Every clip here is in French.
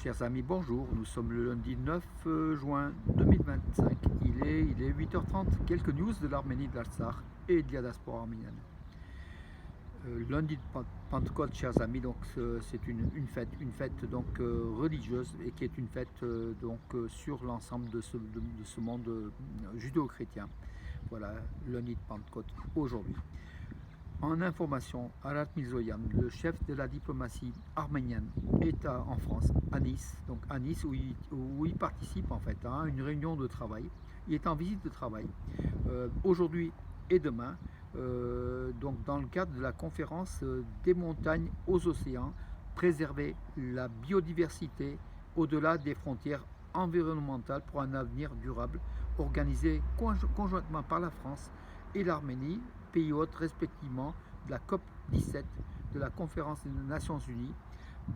Chers amis, bonjour. Nous sommes le lundi 9 juin 2025. Il est 8h30. Quelques news de l'Arménie, de l'Artsakh et de la diaspora arménienne. Lundi de Pentecôte, chers amis, donc c'est une fête donc religieuse et qui est une fête sur l'ensemble de ce monde judéo-chrétien. Voilà, lundi de Pentecôte aujourd'hui. En information, Arat Mirzoyan, le chef de la diplomatie arménienne, est en France, à Nice, où il participe en fait à une réunion de travail. Il est en visite de travail aujourd'hui et demain, donc dans le cadre de la conférence des montagnes aux océans, préserver la biodiversité au-delà des frontières environnementales pour un avenir durable, organisée conjointement par la France et l'Arménie, pays hôtes respectivement de la COP 17 de la conférence des Nations Unies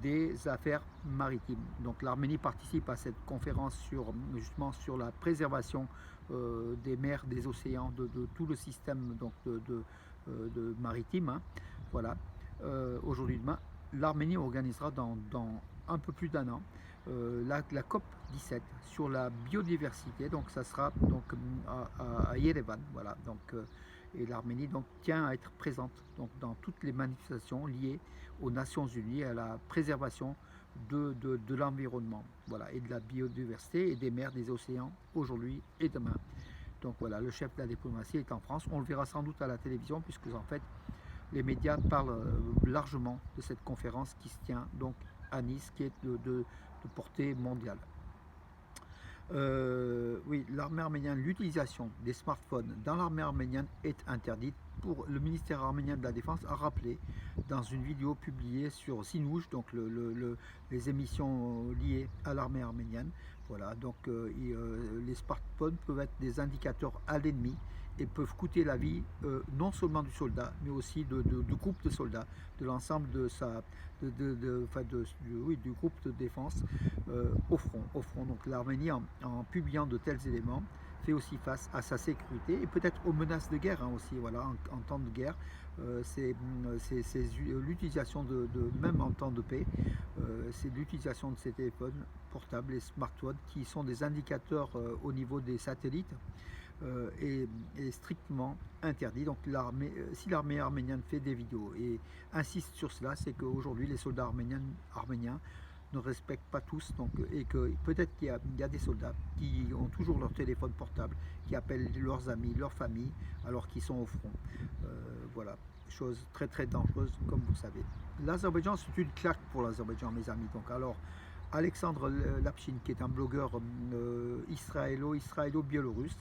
des affaires maritimes. Donc l'Arménie participe à cette conférence justement sur la préservation des mers, des océans, de tout le système donc, de maritime. Hein. Voilà. Aujourd'hui, demain, l'Arménie organisera dans un peu plus d'un an la COP 17 sur la biodiversité. Donc ça sera donc à Yerevan. Voilà. Donc et l'Arménie donc tient à être présente donc dans toutes les manifestations liées aux Nations Unies, à la préservation de l'environnement, voilà, et de la biodiversité et des mers, des océans aujourd'hui et demain. Donc voilà, le chef de la diplomatie est en France. On le verra sans doute à la télévision puisque en fait les médias parlent largement de cette conférence qui se tient donc à Nice, qui est de portée mondiale. Oui, l'armée arménienne, l'utilisation des smartphones dans l'armée arménienne est interdite. Pour le ministère arménien de la Défense a rappelé dans une vidéo publiée sur Sinouj, donc les émissions liées à l'armée arménienne. Voilà, donc les smartphones peuvent être des indicateurs à l'ennemi et peuvent coûter la vie non seulement du soldat, mais aussi de groupes de soldats, de l'ensemble du groupe de défense au front. Donc l'Arménie, en publiant de tels éléments, fait aussi face à sa sécurité et peut-être aux menaces de guerre aussi. Voilà, en temps de guerre, c'est l'utilisation même en temps de paix, c'est l'utilisation de ces téléphones portables, les smartphones, qui sont des indicateurs au niveau des satellites. Est strictement interdit. Donc si l'armée arménienne fait des vidéos et insiste sur cela, c'est qu'aujourd'hui les soldats arméniens ne respectent pas tous, donc, et que peut-être qu'il y a des soldats qui ont toujours leur téléphone portable, qui appellent leurs amis, leur famille, alors qu'ils sont au front. Voilà, chose très très dangereuse, comme vous savez. L'Azerbaïdjan, c'est une claque pour l'Azerbaïdjan, mes amis. Donc alors, Alexandre Lapchin, qui est un blogueur israélo-biélorusse,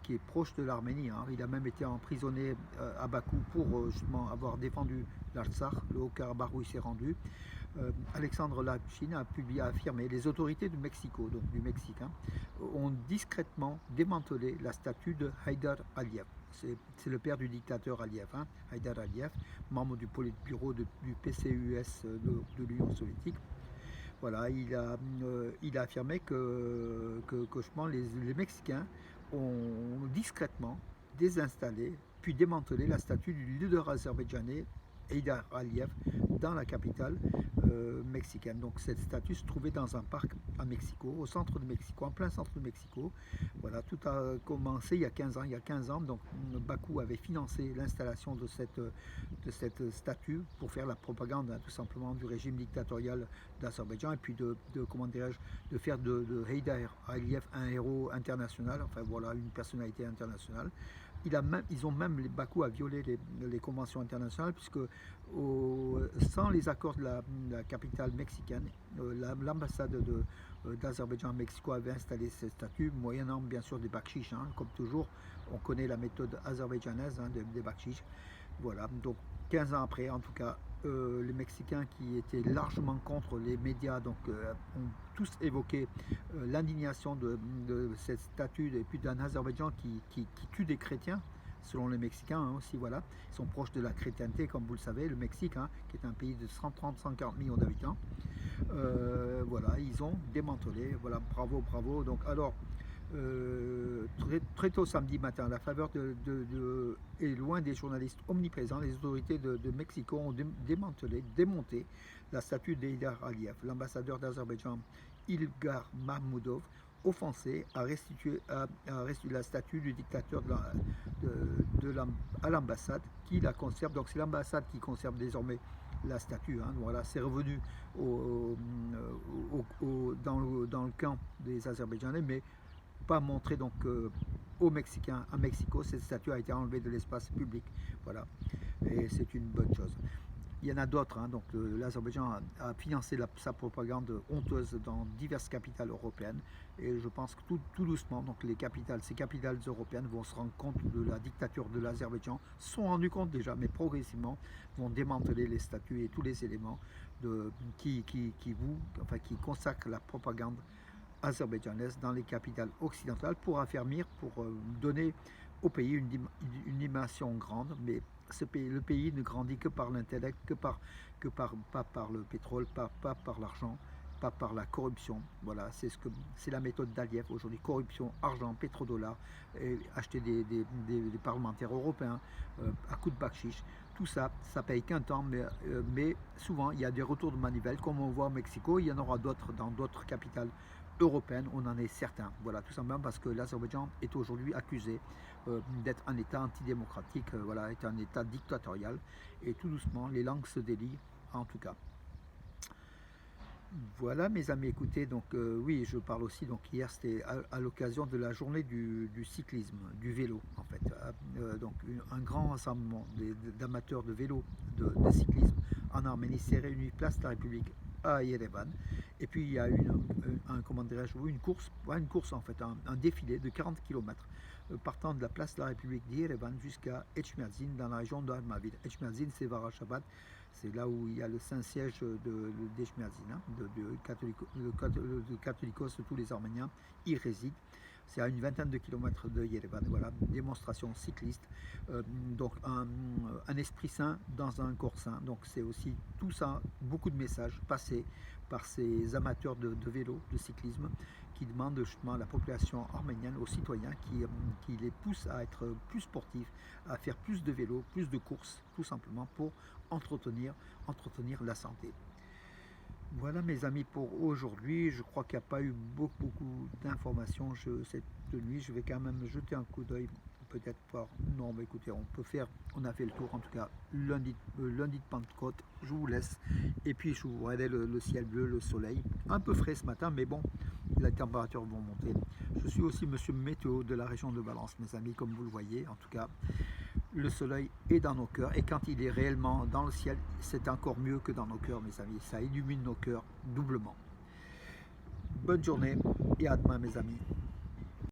qui est proche de l'Arménie. Hein. Il a même été emprisonné à Bakou pour justement avoir défendu l'Artsakh, le Haut-Karabakh où il s'est rendu. Alexandre Lapchin a affirmé les autorités du Mexico, donc du Mexique, hein, ont discrètement démantelé la statue de Haïdar Aliyev. C'est le père du dictateur Aliyev, hein, Haïdar Aliyev, membre du Politburo du PCUS de l'Union soviétique. Voilà, il a affirmé que les Mexicains ont discrètement désinstallé puis démantelé la statue du leader azerbaïdjanais Haïdar Aliyev dans la capitale mexicaine. Donc cette statue se trouvait dans un parc à Mexico, au centre de Mexico, en plein centre de Mexico. Voilà, tout a commencé il y a 15 ans. Il y a 15 ans, donc Bakou avait financé l'installation de cette statue pour faire la propagande, hein, tout simplement, du régime dictatorial d'Azerbaïdjan et puis comment dirais-je, de faire de Haïdar Aliyev un héros international, enfin voilà, une personnalité internationale. Les Bakou a violé les conventions internationales puisque sans les accords de la capitale mexicaine, l'ambassade d'Azerbaïdjan à Mexico avait installé ces statuts, moyennant bien sûr des bakchiches, hein, comme toujours, on connaît la méthode azerbaïdjanaise, hein, des bakchiches. Voilà, donc 15 ans après, en tout cas, les Mexicains qui étaient largement contre les médias donc, ont tous évoqué l'indignation de cette statue et puis d'un Azerbaïdjan qui tue des chrétiens, selon les Mexicains hein, aussi, voilà. Ils sont proches de la chrétienté, comme vous le savez, le Mexique, hein, qui est un pays de 130-140 millions d'habitants. Voilà, ils ont démantelé, voilà, bravo. Donc, alors, Très tôt samedi matin, à la faveur et loin des journalistes omniprésents, les autorités de Mexico ont démonté la statue d'Heydar Aliyev. L'ambassadeur d'Azerbaïdjan, Ilgar Mahmoudov, offensé, a restitué la statue du dictateur à l'ambassade qui la conserve. Donc c'est l'ambassade qui conserve désormais la statue. Hein. Voilà, c'est revenu dans le camp des Azerbaïdjanais, mais pas montré donc aux Mexicains à Mexico. Cette statue a été enlevée de l'espace public. Voilà, et c'est une bonne chose. Il y en a d'autres, hein. Donc l'Azerbaïdjan a financé sa propagande honteuse dans diverses capitales européennes, et je pense que tout doucement, donc ces capitales européennes vont se rendre compte de la dictature de l'Azerbaïdjan, se sont rendus compte déjà, mais progressivement vont démanteler les statuts et tous les éléments qui consacrent la propagande azerbaïdjanaise dans les capitales occidentales pour affermir, pour donner au pays une dimension grande, mais le pays ne grandit que par l'intellect, pas par le pétrole, pas par l'argent, pas par la corruption. Voilà, c'est la méthode d'Aliyev aujourd'hui: corruption, argent, pétrodollar, et acheter des parlementaires européens à coups de bakchich. Tout ça, ça paye qu'un temps, mais souvent il y a des retours de manivelle, comme on voit au Mexico. Il y en aura d'autres dans d'autres capitales européenne, on en est certain. Voilà, tout simplement parce que l'Azerbaïdjan est aujourd'hui accusé d'être un État antidémocratique, voilà, est un État dictatorial, et tout doucement, les langues se délient, en tout cas. Voilà, mes amis, écoutez, donc oui, je parle aussi, donc hier c'était à l'occasion de la journée du cyclisme, du vélo, en fait. Donc un grand rassemblement d'amateurs de vélo, de cyclisme en Arménie s'est réuni place de la République à Yerevan. Et puis il y a comment dirais-je, une course en fait, un défilé de 40 km partant de la place de la République d'Yerevan jusqu'à Etchmiadzin dans la région d'Almaviv. Etchmiadzin, c'est Varashabat, c'est là où il y a le Saint-Siège d'Etchmiadzin, hein, de catholicos de tous les Arméniens y résident. C'est à une vingtaine de kilomètres de Yerevan. Voilà, démonstration cycliste. Donc un esprit sain dans un corps sain. Donc c'est aussi tout ça, beaucoup de messages passés par ces amateurs de vélo, de cyclisme, qui demandent justement à la population arménienne, aux citoyens, qui les poussent à être plus sportifs, à faire plus de vélo, plus de courses, tout simplement pour entretenir la santé. Voilà, mes amis, pour aujourd'hui. Je crois qu'il n'y a pas eu beaucoup d'informations cette nuit. Je vais quand même jeter un coup d'œil, peut-être pas. Non, mais écoutez, on a fait le tour, en tout cas, lundi de Pentecôte. Je vous laisse. Et puis, je vous regardais le ciel bleu, le soleil. Un peu frais ce matin, mais bon, les températures vont monter. Je suis aussi monsieur météo de la région de Valence, mes amis, comme vous le voyez. En tout cas, le soleil est dans nos cœurs, et quand il est réellement dans le ciel, c'est encore mieux que dans nos cœurs, mes amis. Ça illumine nos cœurs doublement. Bonne journée et à demain, mes amis.